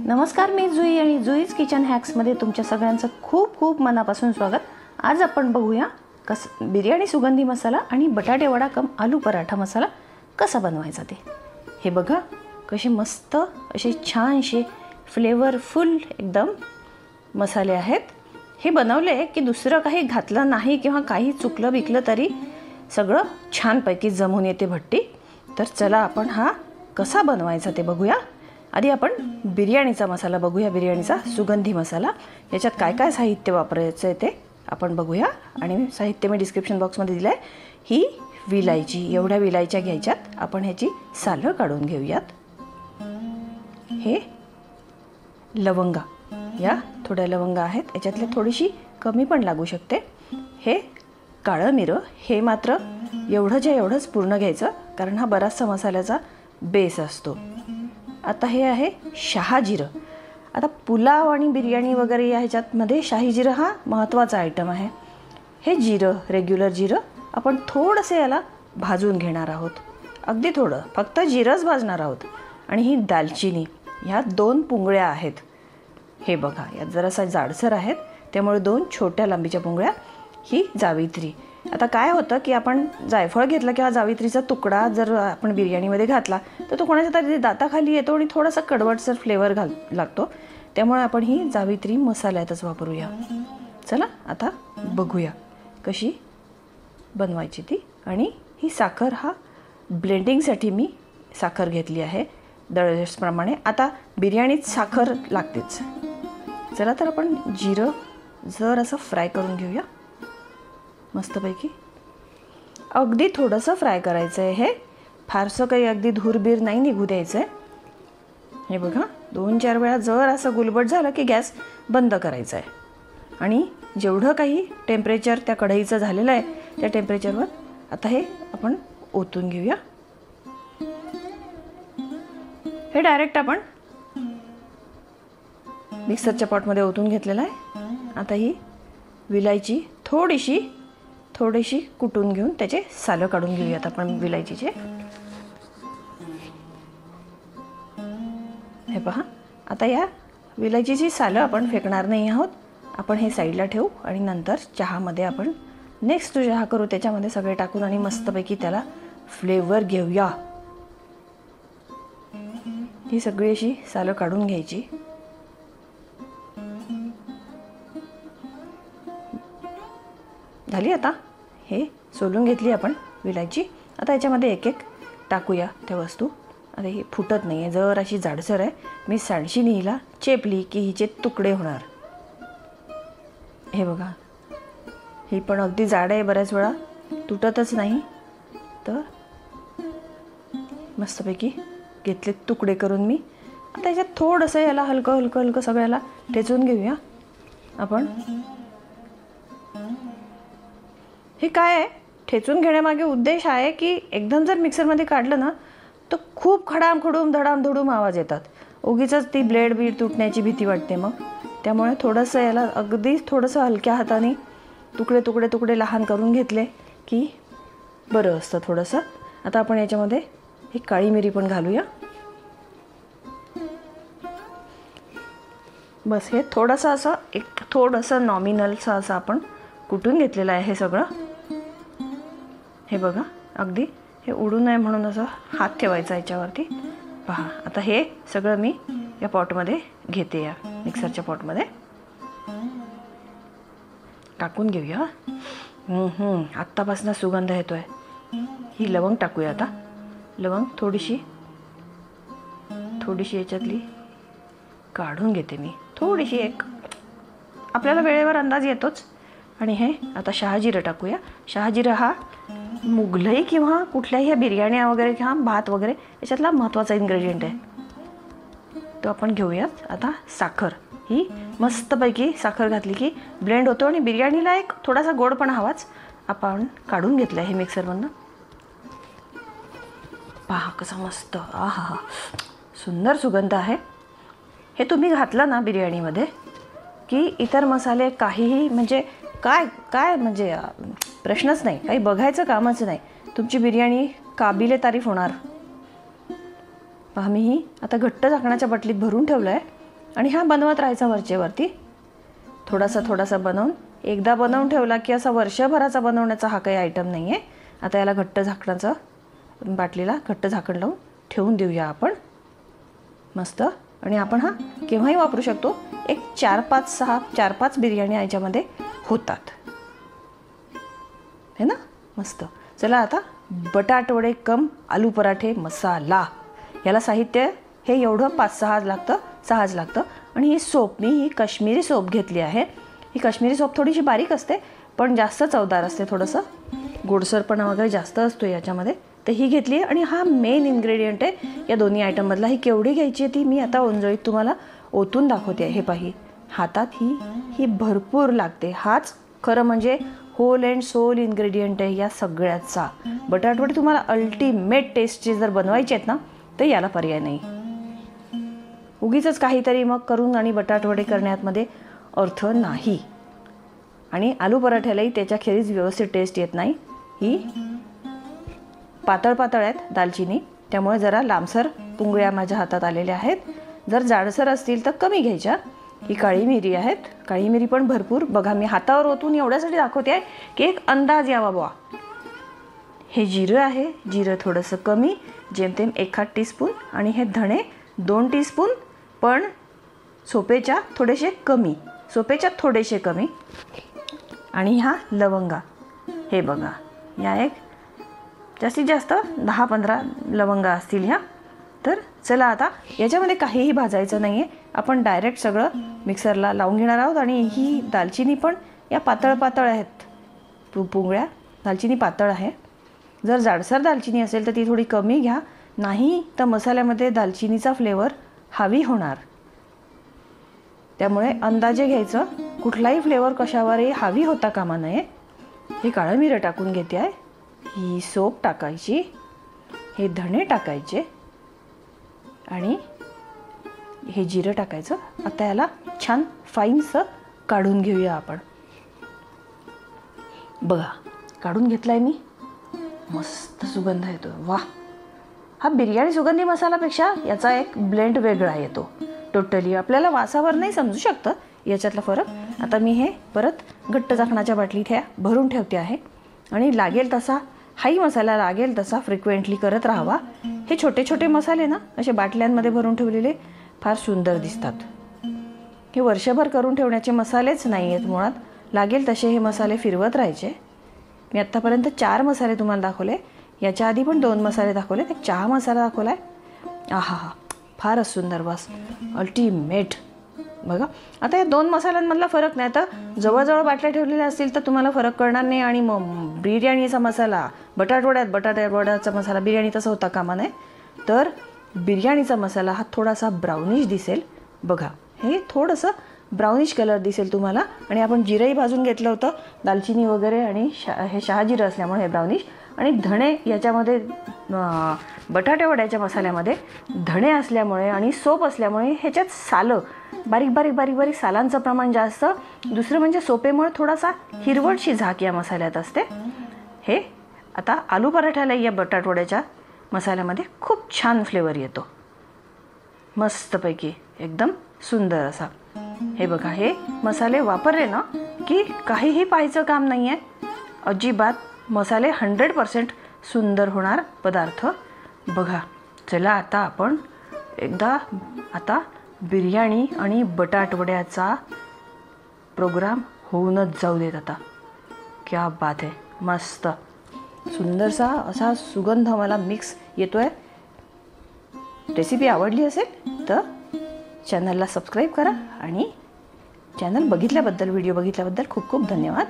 नमस्कार, मी जुई आणि जुईज किचन हॅक्समध्ये तुमच्या सगळ्यांचं खूप खूप मनापासून स्वागत. आज आपण बघूया बिर्याणी सुगंधी मसाला आणि बटाटे वडा कम आलू पराठा मसाला कसा बनवायचा ते. हे बघा कसे मस्त असे छानसे फ्लेवरफुल एकदम मसाले आहेत. हे बनवले की दुसरं काही घातलं नाही किंवा काही चुकलं बिकलं तरी सगळं छानपैकी जमून येते भट्टी. तर चला आपण हा कसा बनवायचा ते बघूया. आधी आपण बिर्याणीचा मसाला बघूया, बिर्याणीचा सुगंधी मसाला. याच्यात काय काय साहित्य वापरायचं आहे ते आपण बघूया. आणि साहित्य मी डिस्क्रिप्शन बॉक्समध्ये दिलं आहे. ही विलायची, एवढ्या विलायच्या घ्यायच्यात. आपण ह्याची सालं काढून घेऊयात. हे लवंगा, या थोड्या लवंगा आहेत. याच्यातले थोडीशी कमी पण लागू शकते. हे काळं मिरं, हे मात्र एवढंच्या एवढंच पूर्ण घ्यायचं, कारण हा बराचसा मसाल्याचा बेस असतो. आता हे आहे शहाजिरं. आता पुलाव आणि बिर्याणी वगैरे या ह्याच्यातमध्ये शाही जिरं हा महत्त्वाचा आयटम आहे. हे जिरं, रेग्युलर जिरं आपण थोडंसं याला भाजून घेणार आहोत. अगदी थोडं, फक्त जिरंच भाजणार आहोत. आणि ही दालचिनी, ह्या 2 पुंगळ्या आहेत. हे बघा, यात जरासा जाडसर आहेत, त्यामुळे 2 छोट्या लांबीच्या पुंगळ्या. ही जावित्री. आता काय होतं की आपण जायफळ घेतलं किंवा जावित्रीचा तुकडा जर आपण बिर्याणीमध्ये घातला तर तो कोणाच्या तरी दाताखाली येतो आणि थोडासा कडवटसर फ्लेवर लागतो. त्यामुळे आपण ही जावित्री मसाल्यातच वापरूया. चला आता बघूया कशी बनवायची ती. आणि ही साखर, हा ब्लेंडिंगसाठी मी साखर घेतली आहे दळसप्रमाणे. आता बिर्याणीत साखर लागतेच. चला तर आपण जिरं जर असं फ्राय करून घेऊया मस्तपैकी. अगदी थोडंसं फ्राय करायचं आहे. हे फारसं काही अगदी धूरबीर नाही निघू द्यायचं आहे. हे बघा, 2-4 वेळा जर असं गुलबट झालं की गॅस बंद करायचा आहे. आणि जेवढं काही टेम्परेचर त्या कढईचं झालेलं आहे त्या टेम्परेचरवर आता हे आपण ओतून घेऊया. हे डायरेक्ट आपण मिक्सरच्या पॉटमध्ये ओतून घेतलेलं आहे. आता ही विलायची थोडीशी कुटून घेऊन त्याचे सालं काढून घेऊयात आपण विलायचीचे. हे पहा, आता या विलायचीची सालं आपण फेकणार नाही आहोत. आपण हे साईडला ठेवू आणि नंतर चहामध्ये आपण नेक्स्ट जो चहा करू त्याच्यामध्ये सगळे टाकून आणि मस्तपैकी त्याला फ्लेवर घेऊया. ही सगळी अशी सालं काढून घ्यायची. झाली. आता हे सोलून घेतली आपण विलायची. आता याच्यामध्ये एक एक टाकूया त्या वस्तू. आता ही फुटत नाही आहे, जर अशी जाडसर आहे. मी सांडशीने हिला चेपली की हिचे तुकडे होणार. हे बघा, ही पण अगदी जाड आहे, बऱ्याच वेळा तुटतच नाही. तर मस्तपैकी घेतले तुकडे करून मी. आता याच्यात थोडंसं याला हलकं सगळ्याला ठेचून घेऊया आपण. हे काय आहे, ठेचून घेण्यामागे उद्देश आहे की एकदम जर मिक्सरमध्ये काढलं ना तर खूप खडामखुडूम धडामधुडूम आवाज येतात. उगीचच ती ब्लेड तुटण्याची भीती वाटते मग. त्यामुळे थोडंसं याला अगदी थोडंसं हलक्या हाताने तुकडे लहान करून घेतले की बरं असतं थोडंसं. आता आपण याच्यामध्ये ही काळी मिरी पण घालूया. बस, हे थोडंसं असं थोडंसं नॉमिनलचं असं आपण कुटून घेतलेलं आहे हे सगळं. हे बघा, अगदी हे उडू नये म्हणून असं हात ठेवायचा याच्यावरती. पहा, आता हे सगळं मी या पॉटमध्ये घेते, या मिक्सरच्या पॉटमध्ये टाकून घेऊया. आत्तापासून सुगंध येतो आहे. ही लवंग टाकूया आता. लवंग थोडीशी याच्यातली काढून घेते मी. थोडीशी एक, आपल्याला वेळेवर अंदाज येतोच. आणि हे आता शहाजिरं टाकूया. शहाजिरं हा मुघलई किंवा कुठल्याही ह्या बिर्याण्या वगैरे किंवा भात वगैरे याच्यातला महत्त्वाचा इन्ग्रेडियंट आहे, तो आपण घेऊयात. आता साखर, ही मस्तपैकी साखर घातली की ब्लेंड होतो आणि बिर्याणीला एक थोडासा गोडपणा हवाच. आपण काढून घेतलं आहे हे मिक्सरमधनं. पहा कसा मस्त, आहा, सुंदर सुगंध आहे. हे तुम्ही घातलं ना बिर्याणीमध्ये की इतर मसाले काहीही म्हणजे काय म्हणजे प्रश्नच नाही, काही बघायचं कामच नाही. तुमची बिर्याणी काबिले तारीफ होणार. पहा, मी ही आता घट्ट झाकणाच्या बाटलीत भरून ठेवलं आहे. आणि हा बनवत राहायचा वरचेवरती थोडासा बनवून. एकदा बनवून ठेवला की असा वर्षभराचा बनवण्याचा हा काही आयटम नाही आहे. आता याला घट्ट झाकणाचं, बाटलीला घट्ट झाकण लावून ठेवून देऊया आपण मस्त. आणि आपण हा केव्हाही वापरू शकतो. एक 4-5 बिर्याणी याच्यामध्ये होतात है ना. मस्त. चला आता बटाटवडे कम आलू पराठे मसाला. याला साहित्य हे एवढं 5-6 लागतं. आणि ही सोप, मी ही काश्मीरी सोप घेतली आहे. ही काश्मीरी सोप थोडीशी बारीक असते पण जास्त चवदार असते. थोडंसं गोडसरपणा वगैरे जास्त असतो याच्यामध्ये. तर ही घेतली आहे. आणि हा मेन इन्ग्रेडियंट आहे या दोन्ही आयटममधला. ही केवढी घ्यायची आहे ती मी आता ओंजळीत तुम्हाला ओतून दाखवते आहे. हे पाही, हातात ही भरपूर लागते. हाच खरं म्हणजे होल अँड सोल इन्ग्रेडियंट आहे या सगळ्याचा. बटाटवडे तुम्हाला अल्टिमेट टेस्टचे जर बनवायचे आहेत ना तर याला पर्याय नाही. उगीच काहीतरी मग करून आणि बटाटवडे करण्यामध्ये अर्थ नाही. आणि आलू पराठ्यालाही त्याच्याखेरीज व्यवस्थित टेस्ट येत नाही. ही पातळ आहेत दालचिनी, त्यामुळे जरा लांबसर पुंगळ्या माझ्या हातात आलेल्या आहेत. जर जाडसर असतील तर कमी घ्यायच्या. ही काळी मिरी आहेत. काळी मिरी पण भरपूर. बघा मी हातावर ओतून एवढ्यासाठी दाखवते आहे की एक अंदाज यावा बुवा. हे जिरं आहे. जिरं थोडंसं कमी, जेमतेम 1/2 टीस्पून. आणि हे धणे 2 टीस्पून, पण सोपेच्या थोडेसे कमी. आणि ह्या लवंगा, हे बघा, या एक जास्तीत जास्त 10-15 लवंगा असतील ह्या. तर चला आता याच्यामध्ये काहीही भाजायचं नाही आहे. आपण डायरेक्ट सगळं मिक्सरला लावून घेणार आहोत. आणि ही दालचिनी पण या पातळ आहेत पुंगळ्या. दालचिनी पातळ आहे. जर जाडसर दालचिनी असेल तर ती थोडी कमी घ्या, नाही तर मसाल्यामध्ये दालचिनीचा फ्लेवर हावी होणार. त्यामुळे अंदाजे घ्यायचं. कुठलाही फ्लेवर कशावरही हावी होता कामा नये. हे काळं मिरं टाकून घेते आहे. ही सोप टाकायची, हे धणे टाकायचे आणि हे जिरं टाकायचं. आता याला छान फाईनसं काढून घेऊया आपण. बघा काढून घेतला आहे मी. मस्त सुगंध येतो. वाह. हा बिर्याणी सुगंधी मसालापेक्षा याचा एक ब्लेंड वेगळा येतो टोटली. आपल्याला वासावर नाही समजू शकतं याच्यातला फरक. आता मी हे परत घट्ट झाकणाच्या बाटलीत ह्या भरून ठेवते आहे. आणि लागेल तसा हाही मसाला लागेल तसा फ्रिक्वेंटली करत राहावा. हे छोटे मसाले ना असे बाटल्यांमध्ये भरून ठेवलेले फार सुंदर दिसतात. हे वर्षभर करून ठेवण्याचे मसालेच नाही आहेत मुळात. लागेल तसे हे मसाले फिरवत राहायचे. मी आत्तापर्यंत 4 मसाले तुम्हाला दाखवले. याच्या आधी पण 2 मसाले दाखवले. एक चहा मसाला दाखवला आहे. आहा, फारच सुंदर वास, अल्टिमेट. बघा आता या 2 मसाल्यांमधला फरक नाही. आता जवळजवळ बाटल्या ठेवलेल्या असतील तर तुम्हाला फरक कळणार नाही. आणि मग बिर्याणीचा मसाला बटाटवड्याचा मसाला बिर्याणी तसा होता कामा नये. तर बिर्याणीचा मसाला हा थोडासा ब्राउनिश दिसेल. बघा हे थोडंसं ब्राउनिश कलर दिसेल तुम्हाला. आणि आपण जिरंही भाजून घेतलं होतं, दालचिनी वगैरे, आणि हे शहाजिरं असल्यामुळे हे ब्राउनिश. आणि धणे याच्यामध्ये बटाटे वड्याच्या मसाल्यामध्ये धणे असल्यामुळे आणि सोप असल्यामुळे ह्याच्यात सालं बारीक सालांचं प्रमाण जास्त. दुसरं म्हणजे सोपेमुळे थोडासा हिरवटशी झाक या मसाल्यात असते. हे आता आलू पराठ्याला या बटाटवड्याच्या मसाल्यामध्ये खूप छान फ्लेवर येतो. मस्तपैकी एकदम सुंदर असा. हे बघा हे मसाले वापरले ना की काहीही पाहायचं काम नाही आहे अजिबात. मसाले 100% सुंदर होणार पदार्थ. बघा चला आता आपण एकदा आता बिर्याणी आणि बटाटवड्याचा प्रोग्राम होऊनच जाऊ देत. आता क्या बात आहे. मस्त सुंदरसा असा सुगंध मला मिक्स येतो आहे. रेसिपी आवडली असेल तर चॅनलला सबस्क्राईब करा. आणि चॅनल बघितल्याबद्दल, व्हिडिओ बघितल्याबद्दल खूप खूप धन्यवाद.